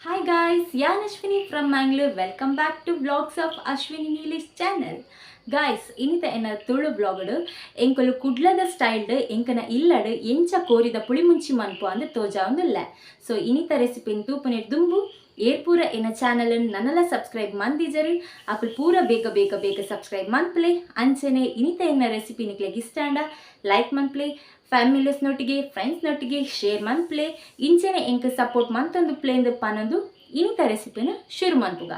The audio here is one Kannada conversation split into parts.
Hi guys, Yan Ashwini from Mangalore. Welcome back to vlogs of Ashwini Neelish channel. Guys, inita enna thulu vlogadu enkolu kudlada styled enkana illadu encha korida pulimunchi manpu and toja undulla. So inita recipe tupane dumbu ಏರ್ಪೂರ ಎನ್ನ ಚಾನಲ್ ನನ್ನಲ್ಲ ಸಬ್ಸ್ಕ್ರೈಬ್ ಮಂದಿಜರಿ ಅಕುಲ್ ಪೂರ ಬೇಗ ಸಬ್ಸ್ಕ್ರೈಬ್ ಮನ್ಪ್ಲೆ ಅಂಚೆನೆ ಇನಿತ ಎನ್ನ ರೆಸಿಪಿ ನಿಕ್ಲೆಗ್ ಇಷ್ಟಾಂಡ ಲೈಕ್ ಮನ್ಪ್ಲೆ ಫ್ಯಾಮಿಲೀಸ್ನೊಟ್ಟಿಗೆ ಫ್ರೆಂಡ್ಸ್ನೊಟ್ಟಿಗೆ ಶೇರ್ ಮನ್ಪ್ಲೆ ಇಂಚೆನೆ ಎಂಕ್ ಸಪೋರ್ಟ್ ಮಂತೊಂದು ಪ್ಲೇಂದು ಪನೊಂದು ಇನಿತ ರೆಸಿಪಿನ ಶುರು ಮನ್ಪುಗ.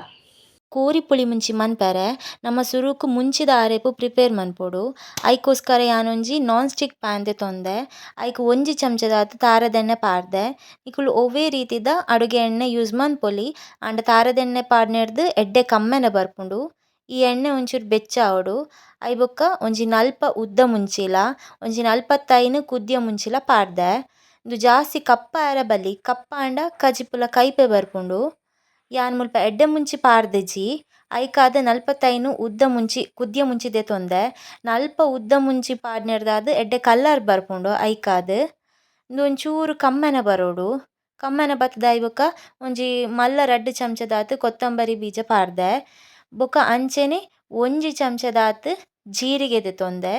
ಕೋರಿ ಪುಳಿ ಮುಂಚಿ ಮನ್ಪರೆ ನಮ್ಮ ಸುರುಕು ಮುಂಚಿದ ಆರೆಪು ಪ್ರಿಪೇರ್ ಮನ್ಪೊಡು. ಐಕೋಸ್ಕರ ಯಾನೊಂಜಿ ನಾನ್ ಸ್ಟಿಕ್ ಪ್ಯಾನ್ ದೆ ತೊಂದೆ. ಐಕ್ ಒಂಜಿ ಚಮಚದಾತ್ ತಾರದೆಣ್ಣೆ ಪಾಡ್ದೆ. ನಿಕುಲು ಒವ್ವೇ ರೀತಿದ ಅಡುಗೆ ಎಣ್ಣೆ ಯೂಸ್ ಮನ್ಪೊಲಿ. ಆಂಡ ತಾರದೆಣ್ಣೆ ಪಾಡ್ನೆರ್ದ್ ಎಡ್ಡೆ ಕಮ್ಮೆನೆ ಬರ್ಪುಂಡು. ಈ ಎಣ್ಣೆ ಒಂಚೂರು ಬೆಚ್ಚ ಆವೊಡು. ಐ ಬೊಕ್ಕ ಒಂಜಿ ನಲ್ಪ ಉದ್ದ ಮುಂಚಿಲ ಒಂಜಿ ನಲ್ಪತ್ತೈನು ಕುದ್ದಿಯ ಮುಂಚಿಲ ಪಾಡ್ದೆ. ಇಂದು ಜಾಸ್ತಿ ಕಪ್ಪ ಆರೆ ಬಲ್ಲಿ ಕಪ್ಪ ಆಂಡ ಕಜಿಪುಲ ಕೈಪೆ ಬರ್ಪುಂಡು. ಯಾನ್ ಮುಲ್ಪ ಎಡ್ಡೆ ಮುಂಚಿ ಪಾಡ್ದೆಜಿ ಐಕಾದ ನಲ್ಪತ್ತೈನು ಉದ್ದ ಮುಂಚಿ ಕುದ್ದಿಯ ಮುಂಚಿದೆ ತೊಂದೆ. ನಲ್ಪ ಉದ್ದ ಮುಂಚಿ ಪಾಡ್ನೆರ್ದಾದ್ ಎಡ್ಡೆ ಕಲ್ಲರ್ ಬರ್ಪುಂಡು ಐಕಾದ್. ಇಂದು ಒಂಚೂರು ಕಮ್ಮೆನೆ ಬರೋಡು. ಕಮ್ಮೆನೆ ಬತ್ತದ ಬೊಕ ಒಂಜಿ ಮಲ್ಲ 2 ಚಮಚದಾತ್ ಕೊತ್ತಂಬರಿ ಬೀಜ ಪಾಡ್ದೆ. ಬೊಕ ಅಂಚೆನೆ ಒಂಜಿ ಚಮಚದಾತ್ ಜೀರಿಗೆದೆ ತೊಂದೆ.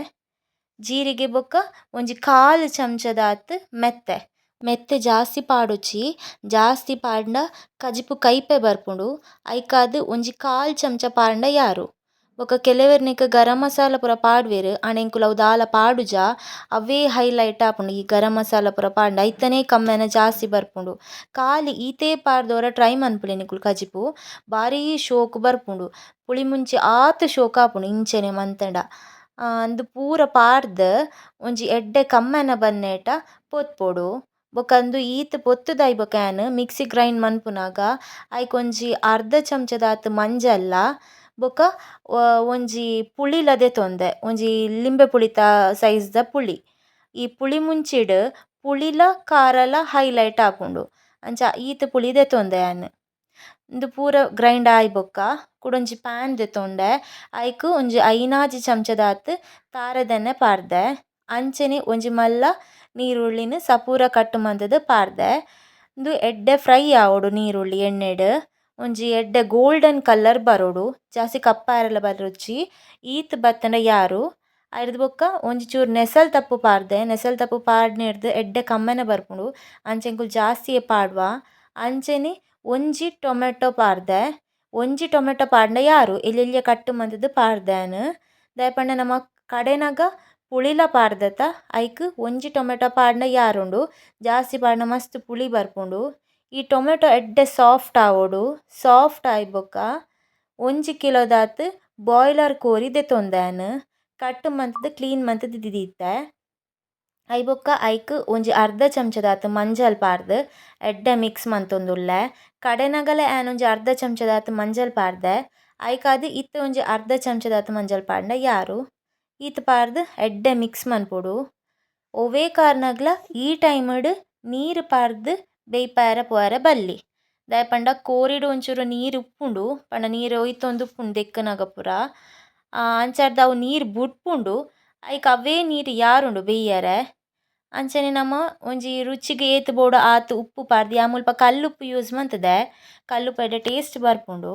ಜೀರಿಗೆ ಬೊಕ ಒಂಜಿ ಕಾಲ್ ಚಮಚದಾತ್ ಮೆತ್ತೆ. ಮೆತ್ತೆ ಜಾಸ್ತಿ ಪಾಡೊಚ್ಚಿ ಜಾಸ್ತಿ ಪಾಡ್ಂಡ ಕಜಿಪು ಕೈಪೆ ಬರ್ಪುಂಡು. ಐಕಾದ್ ಒಂಜಿ ಕಾಲ್ ಚಮಚ ಪಾಡ್ಂಡ ಯಾರು. ಬೊಕ ಕೆಲವೆರ್ನಿಕ್ ಗರಂ ಮಸಾಲ ಪೂರ ಪಾಡ್ವೆರ್ ಆಂಡ ಎಂಕುಲು ಅವು ದಾಲ ಪಾಡುಜ ಅವೇ ಹೈಲೈಟ್ ಆಪುಂಡು ಈ ಗರಂ ಮಸಾಲ ಪೂರ ಪಾಡ್ಂಡ ಐತನೇ ಕಮ್ಮೆನ ಜಾಸ್ತಿ ಬರ್ಪುಂಡು. ಖಾಲಿ ಈತೆ ಪಾಡ್ದವರ ಟ್ರೈ ಮನ್ಪುಲೆ ನಿಕುಲು ಕಜಿಪು ಬಾರಿ ಶೋಕು ಬರ್ಪುಂಡು. ಪುಳಿ ಮುಂಚಿ ಆತ್ ಶೋಕ್ ಆಪುಂಡು ಇಂಚೆನೆ ಮಂತಂಡ. ಅಂದು ಪೂರ ಪಾಡ್ದ್ ಒಂಜಿ ಎಡ್ಡೆ ಕಮ್ಮೆನ ಬನ್ನೇಟ ಪೊತ್ಪೊಡು. ಬೊಕ ಅಂದು ಈತ್ ಪೊತ್ತುದಾಯ್ ಬೊಕ ಮಿಕ್ಸಿ ಗ್ರೈಂಡ್ ಮನ್ಪುನಾಗ ಐಕೊಂಜಿ ಅರ್ಧ ಚಮಚದಾತ್ ಮಂಜಲ್ಲ ಬೊಕ ಒಂಜಿ ಪುಳಿಲದೆ ತೊಂದೆ ಒಂಜಿ ಲಿಂಬೆ ಪುಳಿತ ಸೈಜ್ದ ಪುಳಿ. ಈ ಪುಳಿ ಮುಂಚಿಡ್ ಪುಳಿಲ ಕಾರಲ ಹೈಲೈಟ್ ಆಪುಂಡು ಅಂಚ ಈತ್ ಪುಳಿ ದೆತೊಂದೆ ಇಂದು ಪೂರ ಗ್ರೈಂಡ್ ಆಯ್ ಬೊಕ್ಕ ಕುಡೊಂಜಿ ಪ್ಯಾನ್ ದೆತೊಂಡೆ. ಐಕ್ ಒಂಜಿ ಐನಾಜಿ ಚಮಚದಾತ್ ತಾರದೆಣ್ಣೆ ಪಾಡ್ದೆ. ಅಂಚೆನೆ ಒಂಜಿ ಮಲ್ಲ ನೀರುಳ್ಳಿನ್ ಸಪೂರ ಕಟ್ ಮಂತುದು ಪಾಡ್ದೆ. ಇಂದು ಎಡ್ಡೆ ಫ್ರೈ ಆವೊಡು ನೀರುಳ್ಳಿ ಎಣ್ಣೆಡ್. ಒಂಜಿ ಎಡ್ಡೆ ಗೋಲ್ಡನ್ ಕಲರ್ ಬರೋಡು ಜಾಸ್ತಿ ಕಪ್ಪ ಆರೆಲ ಬರೊಚ್ಚಿ ಈತ್ ಬತ್ತಂಡ ಯಾರು. ಅರ್ದ್ ಬೊಕ್ಕ ಒಂಜಿ ಚೂರು ನೆಸಲ್ ತಪ್ಪು ಪಾಡ್ದೆ. ನೆಸಲ್ ತಪ್ಪು ಪಾಡ್ನೆರ್ದ್ ಎಡ್ಡೆ ಕಮ್ಮೆನ ಬರ್ಪುಂಡು ಅಂಚೆಂಕುಲು ಜಾಸ್ತಿಯೇ ಪಾಡ್ವ. ಅಂಚೆನೆ ಒಂಜಿ ಟೊಮೆಟೊ ಪಾಡ್ದೆ. ಒಂಜಿ ಟೊಮೆಟೊ ಪಾಡ್ಂಡ ಯಾರು ಎಲ್ಯೆಲ್ಯ ಕಟ್ ಮಂತುದು ಪಾಡ್ದೆ. ದಾಯಪಂಡ ನಮ ಕಡೆನಗ ಪುಳಿಲ ಪಾಡ್ದೆತ ಐಕ್ ಒಂಜಿ ಟೊಮೆಟೊ ಪಾಡ್ಂಡ ಯಾರುಂಡು ಜಾಸ್ತಿ ಪಾಡ್ಂಡ ಮಸ್ತ್ ಪುಳಿ ಬರ್ಪುಂಡು. ಈ ಟೊಮೆಟೊ ಎಡ್ಡೆ ಸಾಫ್ಟ್ ಆವೊಡು. ಸಾಫ್ಟ್ ಆಯ್ ಬೊಕ್ಕ ಒಂಜಿ ಕಿಲೋದಾತ್ ಬಾಯ್ಲರ್ ಕೋರಿ ದೆತೊಂದೆ ಕಟ್ ಮಂತುದು ಕ್ಲೀನ್ ಮಂತುದು ದಿದೀತೆ. ಐ ಬೊಕ್ಕ ಐಕ್ ಒಂಜಿ ಅರ್ಧ ಚಮಚದಾತ್ ಮಂಜಲ್ ಪಾಡ್ದ್ ಎಡ್ಡೆ ಮಿಕ್ಸ್ ಮಂತೊಂದುಲ್ಲೆ. ಕಡೆನಗಲೆ ಒಂಜಿ ಅರ್ಧ ಚಮಚದಾತ್ ಮಂಜಲ್ ಪಾಡ್ದೆ. ಐಕಾದ್ ಇತ್ತೆ ಒಂಜಿ ಅರ್ಧ ಚಮಚದಾತ್ ಮಂಜಲ್ ಪಾಡ್ಂಡ ಯಾರು. ಈತ್ ಪಾಡ್ದ್ ಎಡ್ಡೆ ಮಿಕ್ಸ್ ಮನ್ಪೊಡು. ಒವ್ವೇ ಕಾರ್ನಗ್ಲ ಈ ಟೈಮ್ಡ್ ನೀರ್ ಪಾಡ್ದ್ ಬೇಯ್ಪಾರೆ ಪೋರೆ ಬಲ್ಲಿ. ದಾಯಪಂಡ ಕೋರಿಡ್ ಒಂಚೂರು ನೀರ್ ಉಪ್ಪುಂಡು ಪಂಡ ನೀರ್ ಒಯ್ತೊಂದು ಉಪ್ಪುಂಡು ದೆಕ್ಕುನಗ ಪೂರ. ಅಂಚಾರ್ದ ಅವು ನೀರ್ ಬುಡ್ಪುಂಡು ಐಕ್ ಅವೇ ನೀರ್ ಯಾರುಂಡು ಬೇಯ್ಯರೆ. ಅಂಚನೆ ನಮ ಒಂಜಿ ರುಚಿಗೆ ಏತ್ ಬೋಡು ಆತ್ ಉಪ್ಪು ಪಾಡ್ದು ಯಾ ಮುಲ್ಪ ಕಲ್ಲುಪ್ಪು ಯೂಸ್ ಮಂತುದೆ. ಕಲ್ಲುಪ್ಪು ಎಡ್ಡೆ ಟೇಸ್ಟ್ ಬರ್ಪುಂಡು.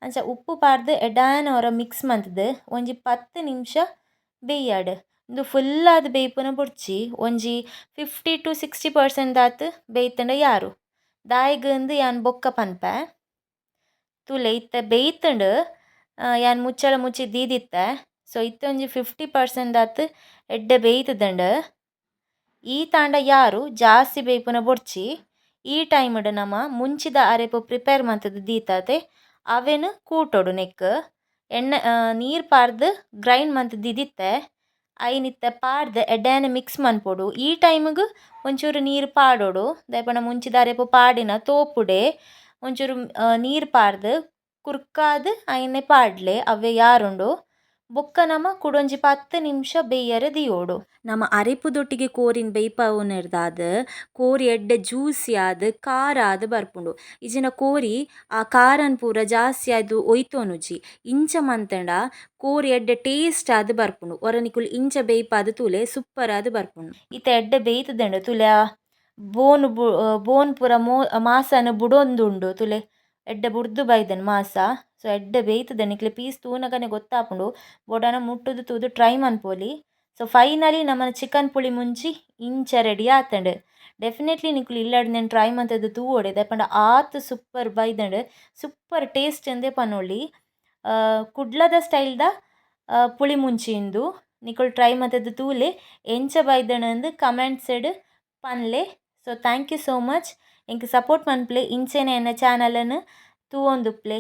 ಅಂಚ ಉಪ್ಪು ಪಾಡ್ದ್ ಎಡ್ಯಾನ ಒರ ಮಿಕ್ಸ್ ಮಂತುದು ಒಂಜಿ 10 ನಿಮಿಷ ಬೇಯ್ಯಡ್. ಇಂದು ಫುಲ್ ಆದ್ ಬೇಯ್ಪುನ ಬುಡ್ಚಿ ಒಂಜಿ 50 to 60% ದಾತ್ ಬೇಯ್ತಂಡ ಯಾರು. ದಾಯಿಗ್ ಇಂದು ಯಾನ್ ಬೊಕ್ಕ ಪನ್ಪೆ ತೂಲೆ ಇತ್ತೆ ಬೇಯ್ತುಂಡು ಯಾನ್ ಮುಚ್ಚಳ ಮುಚ್ಚಿ ದೀದಿತ್ತೆ. ಸೊ ಇತ್ತೆ ಒಂಜಿ 50% ದಾತ್ ಎಡ್ಡೆ ಬೇಯ್ತುಂಡು. ಈ ತಾಂಡ ಯಾರು ಜಾಸ್ತಿ ಬೇಯ್ಪುನ ಬೊಡ್ಚಿ ಈ ಟೈಮ್ಡ್ ನಮ ಮುಂಚಿದ ಅರೆಪು ಪ್ರಿಪೇರ್ ಮಂತುದು ದೀತತೆ ಅವೆನ್ ಕೂಟೊಡು ನೆಕ್ಕ್. ಎಣ್ಣೆ ನೀರ್ ಪಾಡ್ದ್ ಗ್ರೈಂಡ್ ಮಂತ್ ದಿದಿತ್ತೆ ಐನ್ ಇತ್ತೆ ಪಾಡ್ದ್ ಎಡ್ಯಾನ ಮಿಕ್ಸ್ ಮನ್ಪೊಡು. ಈ ಟೈಮ್ಗ್ ಒಂಚೂರು ನೀರ್ ಪಾಡೊಡು ದಾಯಪಂಡ ಮುಂಚಿದ ಅರೆಪು ಪಾಡಿನ ತೋಪುಡೆ ಒಂಚೂರು ನೀರ್ ಪಾಡ್ದ್ ಕುರ್ಕಾದ್ ಐನೆ ಪಾಡ್ಲೆ ಅವ್ವೆ ಯಾರುಂಡು. ಬೊಕ್ಕ ನಮ ಕುಡೊಂಜಿ 10 ನಿಮಿಷ ಬೇಯ್ಯರೆ ದಿಯೋಡು. ನಮ ಅರೆಪುದೊಟ್ಟಿಗೆ ಕೋರಿನ್ ಬೇಯ್ಪವುನೆರ್ದಾದ್ ಕೋರಿ ಎಡ್ಡೆ ಜ್ಯೂಸಿ ಆದ್ ಖಾರ ಆದ್ ಬರ್ಪುಂಡು. ಇಜಿಂಡ ಕೋರಿ ಆ ಖಾರನ್ ಪೂರ ಜಾಸ್ತಿ ಆದ್ ಒಯ್ತೊನುಜಿ ಇಂಚ ಮಂತಂಡ ಕೋರಿ ಎಡ್ಡೆ ಟೇಸ್ಟ್ ಆದ್ ಬರ್ಪುಂಡು. ಒರ ನಿಕುಲು ಇಂಚ ಬೇಯ್ಪಾದ್ ತೂಲೆ ಸೂಪರ್ ಆದ್ ಬರ್ಪುಂಡು. ಇತ್ತೆ ಎಡ್ಡೆ ಬೇಯ್ತುಂಡು ತೂಲೆ ಬೋನ್ ಪೂರ ಮಾಸನ ಬುಡೊಂದುಂಡು ತುಲೆ ಎಡ್ಡೆ ಬುಡ್ದು ಬೈದೆನ್ ಮಾಸ. ಸೊ ಎಡ್ಡೆ ಬೇಯ್ತದೆ ನಿಕ್ಲೆ ಪೀಸ್ ತೂನಗನೆ ಗೊತ್ತಾಪುಂಡು ಬೋಡಾನ ಮುಟ್ಟುದು ತೂದು ಟ್ರೈ ಮನ್ಪೊಲಿ. ಸೊ ಫೈನಲಿ ನಮ್ಮನ ಚಿಕನ್ ಪುಳಿ ಮುಂಚಿ ಇಂಚ ರೆಡಿ ಆತಂಡ್. ಡೆಫಿನೆಟ್ಲಿ ನಿಕ್ಲು ಇಲ್ಲಡ್ ನೆನ್ ಟ್ರೈ ಮಂತದ್ದು ತೂವೊಡೆ ದಾಯಪಂಡ ಆತ್ ಸೂಪರ್ ಬೈದಂಡ್ ಸೂಪರ್ ಟೇಸ್ಟ್ ಎಂದೇ ಪನೊಳ್ಳಿ. ಕುಡ್ಲದ ಸ್ಟೈಲ್ದ ಪುಳಿ ಮುಂಚಿಂದು ನಿಕುಲು ಟ್ರೈ ಮಂತದ್ದು ತೂಲೆ ಎಂಚ ಬೈದಣಂದು ಕಮೆಂಟ್ಸ್ಡ್ ಪನ್ಲೆ. So thank you so much ಎಂಕ್ ಸಪೋರ್ಟ್ ಮನ್ಪ್ಲೆ ಇಂಚೆನೆ ಎನ್ನ ಚಾನಲನ್ನು ತೂವೊಂದುಪ್ಲೆ.